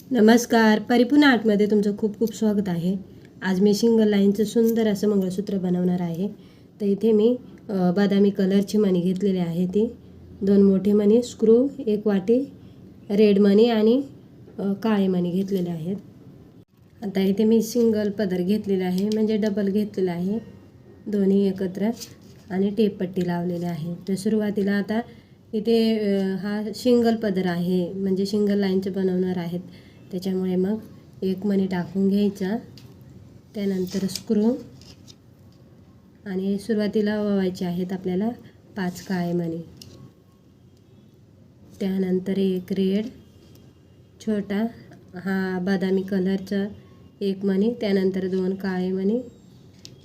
नमस्कार, परिपूर्ण आर्टमध्ये तुमचं खूप खूप स्वागत आहे. आज मी सिंगल लाईनचं सुंदर असं मंगळसूत्र बनवणार आहे. तर इथे मी बदामी कलरची मणी घेतलेली आहे. ती 2 मोठे मणी, स्क्रू, 1 वाटी रेड मणी आणि काळे मणी घेतलेले आहेत. आता इथे मी सिंगल पदर घेतलेला आहे, म्हणजे डबल घेतलेला आहे, दोन्ही एकत्र, आणि टेप पट्टी लावलेली आहे. तर सुरुवातीला आता इथे हा सिंगल पदर आहे, म्हणजे सिंगल लाईनचं बनवणार आहेत. त्याच्यामुळे मग 1 मणी टाकून घ्यायचा, त्यानंतर स्क्रू, आणि सुरुवातीला ओवायचे आहेत आपल्याला 5 काळे मणी, त्यानंतर 1 रेड छोटा हा बदामी कलरचा 1 मणी, त्यानंतर 2 काळे मणी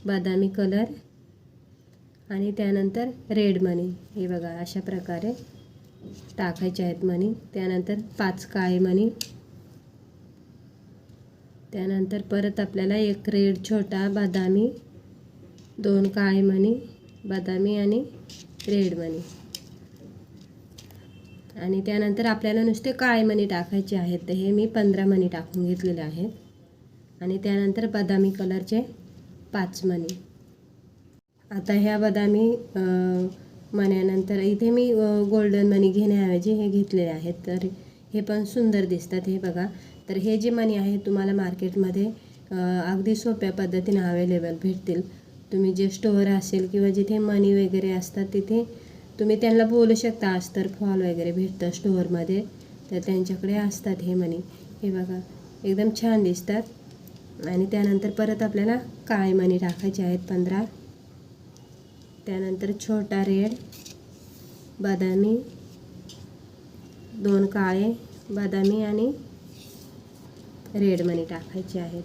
बदामी कलर, आणि त्यानंतर रेड मणी. हे बघा अशा प्रकारे टाकायचे आहेत मणी. त्यानंतर 5 काळे मणी, त्यानंतर परत आपल्याला 1 रेड छोटा बदामी, 2 काळे मणी बदामी आणि रेड मणी, आणि त्यानंतर आपल्याला नुसते काळे मणी टाकायचे आहेत. तर हे मी 15 मणी टाकून घेतलेले आहेत, आणि त्यानंतर बदामी कलरचे 5 मणी. आता ह्या बदामी मण्यानंतर इथे मी गोल्डन मणी घेण्याऐवजी हे घेतलेले आहेत. तर हे पण सुंदर दिसतात. हे बघा, तर हे जे मणी आहेत तुम्हाला मार्केटमध्ये अगदी सोप्या पद्धतीने अवेलेबल भेटतील. तुम्ही जे स्टोअर असेल किंवा जिथे मणी वगैरे असतात तिथे तुम्ही त्यांना बोलू शकता. अस्तर फॉल वगैरे भेटतं स्टोअरमध्ये, तर त्यांच्याकडे असतात हे मणी. हे बघा एकदम छान दिसतात. आणि त्यानंतर परत आपल्याला काळे मणी टाकायचे आहेत 15, त्यानंतर छोटा रेड बदामी, 2 काळे बदामी आणि रेड मणी टाकायचे आहेत.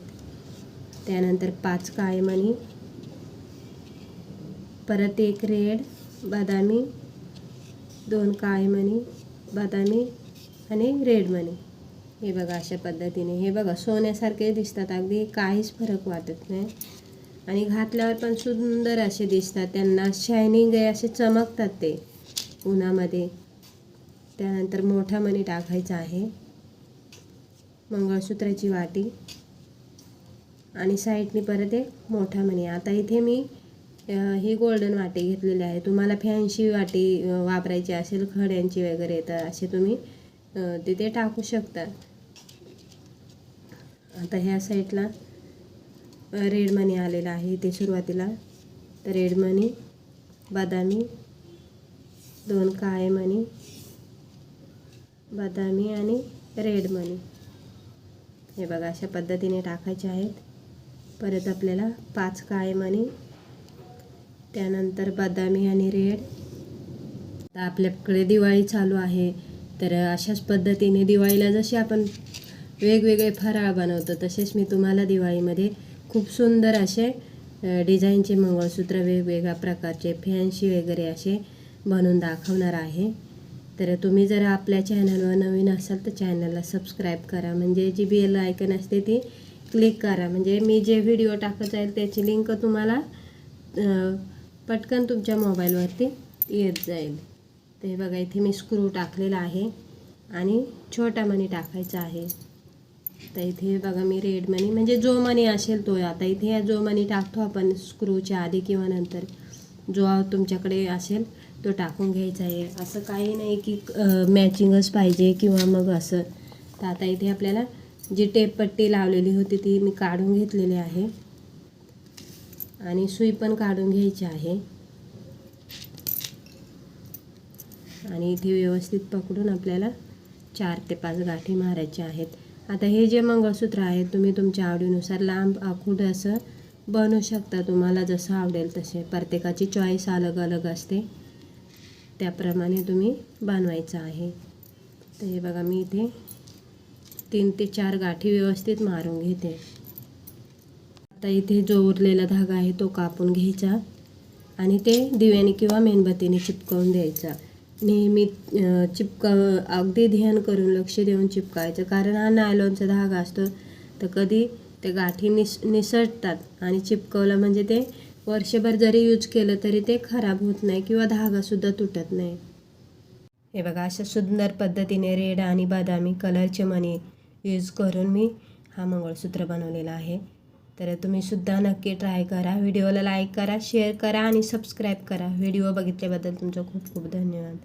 त्यानंतर 5 काळे मणी, परत 1 रेड बदामी, 2 काळे मणी बदामी आणि रेड मणी. हे बघा अशा पद्धतीने. हे बघा सोन्यासारखे दिसतात, अगदी काहीच फरक वाटत नाही, आणि घातल्यावर पण सुंदर असे दिसतात. त्यांना शायनिंग आहे, असे चमकतात ते उन्हामध्ये. त्यानंतर मोठा मणी टाकायचा आहे, मंगळसूत्राची वाटी, आणि साईडनी परत एक मोठा मणी. आता इथे मी ही गोल्डन वाटी घेतलेली आहे. तुम्हाला फॅन्सी वाटी वापरायची असेल खड्यांची वगैरे, तर असे तुम्ही तिथे टाकू शकता. आता ह्या साईडला रेड मणी आलेला आहे इथे सुरुवातीला. तर रेड मणी बदामी, 2 काळे मणी बदामी आणि रेड मणी. हे बघा अशा पद्धतीने टाकायचे आहेत. परत आपल्याला 5 काळे मणी, त्यानंतर बदामी आणि रेड. आता आपल्याकडे दिवाळी चालू आहे, तर अशाच पद्धतीने दिवाळीला जसे आपण वेगवेगळे फराळ बनवतो, तसेच मी तुम्हाला दिवाळीमध्ये खूप सुंदर असे डिझाईनचे मंगळसूत्र वेगवेगळ्या प्रकारचे फॅन्सी वगैरे असे बनवून दाखवणार आहे. तर तुम्ही जर आपल्या चॅनलवर नवीन असाल तर चॅनलला सबस्क्राईब करा, म्हणजे जी बेल आयकन असते ती क्लिक करा, म्हणजे मी जे व्हिडिओ टाकत जाईल त्याची लिंक तुम्हाला पटकन तुमच्या मोबाईलवरती येत जाईल. तर हे बघा इथे मी स्क्रू टाकलेला आहे, आणि छोटा मणी टाकायचा आहे. तर इथे बघा मी रेड मणी, म्हणजे जो मणी असेल तो. आता इथे जो मणी टाकतो आपण स्क्रूच्या आधी किंवा नंतर, जो तुमच्याकडे असेल तो टाकून घ्यायचा आहे. असं काही नाही की मॅचिंगच पाहिजे किंवा मग असं. तर आता इथे आपल्याला जी टेप पट्टी लावलेली होती ती मी काढून घेतलेली आहे, आणि सुई पण काढून घ्यायची आहे, आणि इथे व्यवस्थित पकडून आपल्याला 4 ते 5 गाठी मारायच्या आहेत. आता हे जे मंगळसूत्र आहे तुम्ही तुमच्या आवडीनुसार लांब आखूड असं बनवू शकता, तुम्हाला जसं आवडेल तसे. प्रत्येकाची चॉईस अलग अलग असते, त्याप्रमाणे तुम्ही बनवायचं आहे. तर हे बघा मी इथे 3 ते 4 गाठी व्यवस्थित मारून घेते. आता इथे जो उरलेला धागा आहे तो कापून घ्यायचा, आणि ते दिव्याने किंवा मेणबत्तीने चिपकवून द्यायचा. नेहमी अगदी ध्यान करून लक्ष देऊन चिपकायचं, कारण हा नायलॉनचा धागा असतो, तर कधी ते गाठी निसटतात, आणि चिपकवलं म्हणजे ते वर्षभर जरी यूज केलं तरी ते खराब होत नाही किंवा धागासुद्धा तुटत नाही. हे बघा अशा सुंदर पद्धतीने रेड आणि बदामी कलरचे मणी यूज करून मी हा मंगळसूत्र बनवलेला आहे. तर तुम्ही सुद्धा नक्की ट्राय करा. व्हिडिओला लाईक करा, शेअर करा आणि सबस्क्राईब करा. व्हिडिओ बघितल्याबद्दल तुमचं खूप खूप धन्यवाद.